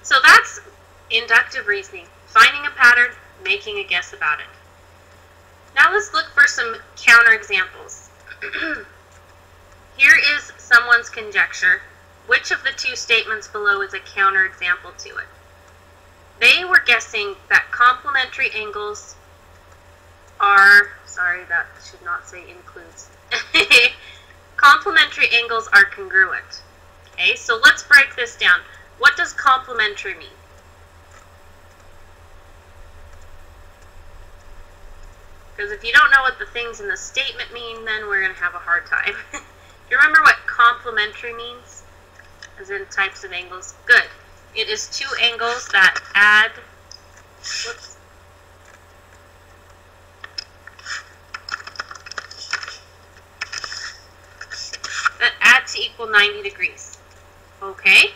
So that's inductive reasoning, finding a pattern, making a guess about it. Now let's look for some counterexamples. Here is someone's conjecture. Which of the two statements below is a counterexample to it? They were guessing that complementary angles are, sorry, that should not say includes. Complementary angles are congruent. Okay, so let's break this down. What does complementary mean? Because if you don't know what the things in the statement mean, then we're going to have a hard time. Do you remember what complementary means? As in types of angles? Good. It is two angles that add, whoops, that add to equal 90 degrees. Okay.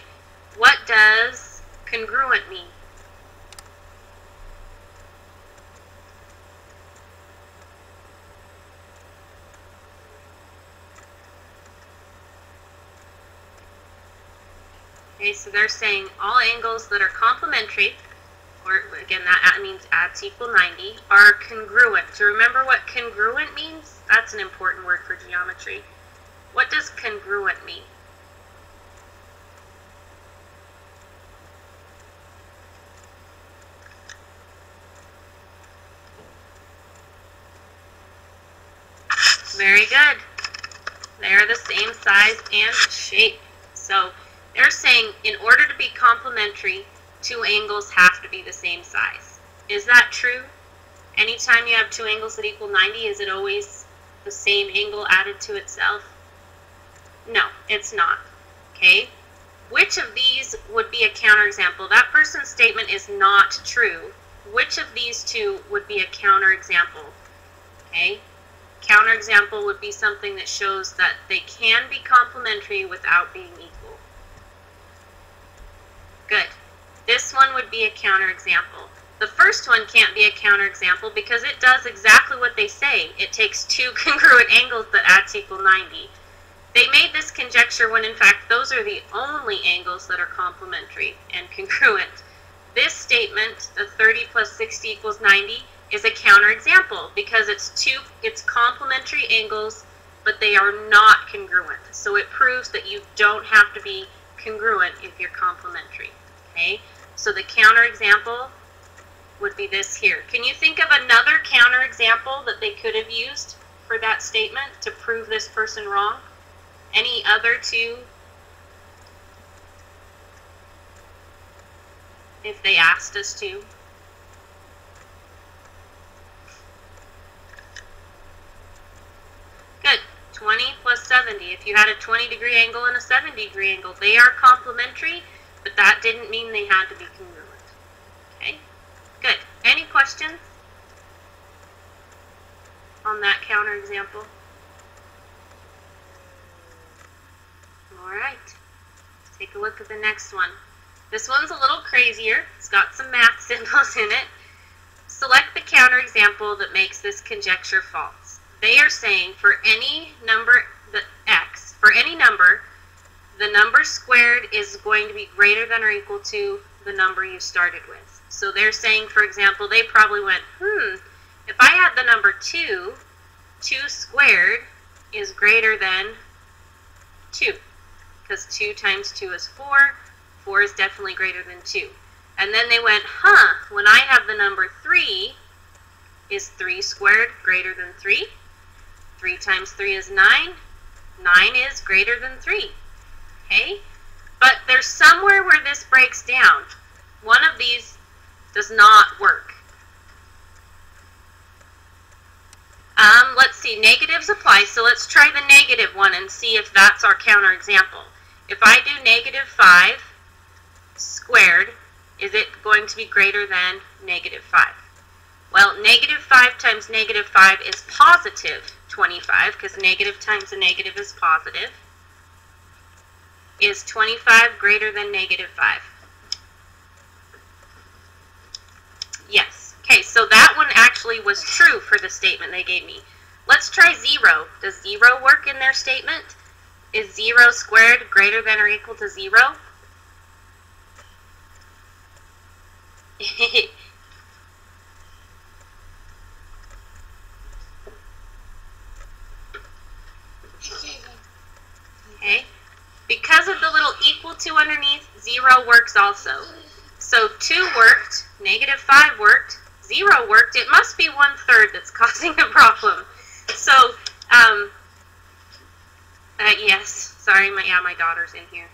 What does congruent mean? Okay, so they're saying all angles that are complementary, or again that means add to equal 90, are congruent. To remember what congruent means, that's an important word for geometry. What does congruent mean? Very good. They're the same size and shape. So they're saying in order to be complementary, two angles have to be the same size. Is that true? Anytime you have two angles that equal 90, is it always the same angle added to itself? No, it's not. Okay? Which of these would be a counterexample? That person's statement is not true. Which of these two would be a counterexample? Okay? Counterexample would be something that shows that they can be complementary without being equal. Good. This one would be a counterexample. The first one can't be a counterexample because it does exactly what they say. It takes two congruent angles that add to equal 90. They made this conjecture when in fact those are the only angles that are complementary and congruent. This statement, the 30 plus 60 equals 90, is a counterexample because it's complementary angles, but they are not congruent. So it proves that you don't have to be congruent if you're complementary. Okay? So the counterexample would be this here. Can you think of another counterexample that they could have used for that statement to prove this person wrong? Any other two? If they asked us to. Good. 20 plus 70. If you had a 20-degree angle and a 70-degree angle, they are complementary, but that didn't mean they had to be congruent. Okay? Good. Any questions on that counterexample? All right. Let's take a look at the next one. This one's a little crazier. It's got some math symbols in it. Select the counterexample that makes this conjecture false. They are saying for any number, for any number, the number squared is going to be greater than or equal to the number you started with. So they're saying, for example, they probably went, if I had the number 2, 2 squared is greater than 2. Because 2 times 2 is 4. 4 is definitely greater than 2. And then they went, when I have the number 3, is 3 squared greater than 3? 3 times 3 is 9. 9 is greater than 3. Okay? But there's somewhere where this breaks down. One of these does not work. Let's see, negatives apply, so let's try the negative one and see if that's our counterexample. If I do negative 5 squared, is it going to be greater than negative 5? Well, negative 5 times negative 5 is positive 25, because negative times a negative is positive. Is 25 greater than negative 5? Yes. Okay, so that one actually was true for the statement they gave me. Let's try 0. Does 0 work in their statement? Is 0 squared greater than or equal to 0? Okay. Because of the little equal to underneath, 0 works also. So 2 worked, -5 worked, 0 worked. It must be 1/3 that's causing the problem. So, yes, sorry, my daughter's in here.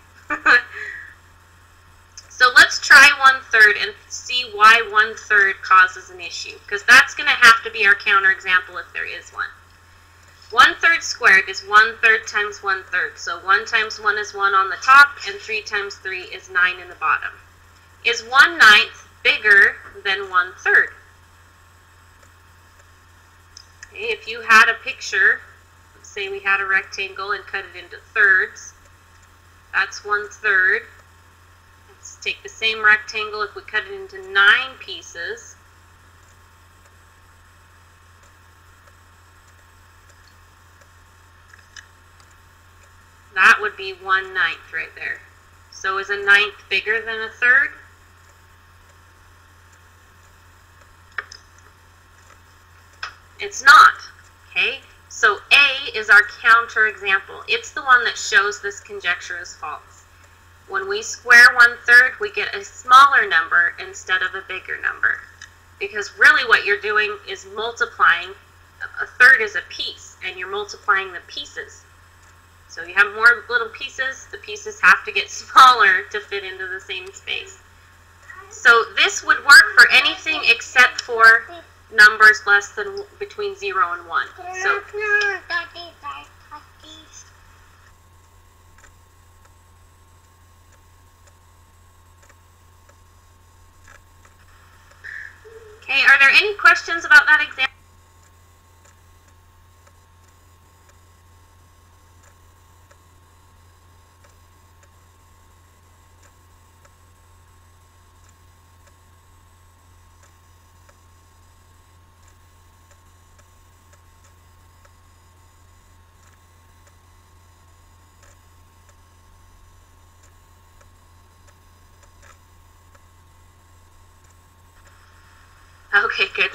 So let's try 1/3 and see why 1/3 causes an issue, because that's going to have to be our counterexample if there is one. 1/3 squared is 1/3 times 1/3. So 1 times 1 is 1 on the top, and 3 times 3 is 9 in the bottom. Is 1/9 bigger than 1/3? Okay, if you had a picture, let's say we had a rectangle and cut it into thirds, that's 1/3. Let's take the same rectangle, if we cut it into 9 pieces, that would be 1/9 right there. So is 1/9 bigger than 1/3? It's not. Okay? So A is our counterexample. It's the one that shows this conjecture is false. When we square 1/3, we get a smaller number instead of a bigger number. Because really what you're doing is multiplying. 1/3 is a piece, and you're multiplying the pieces. So you have more little pieces, the pieces have to get smaller to fit into the same space. So this would work for anything except for numbers less than between 0 and 1. So okay, are there any questions about that example? Okay, good.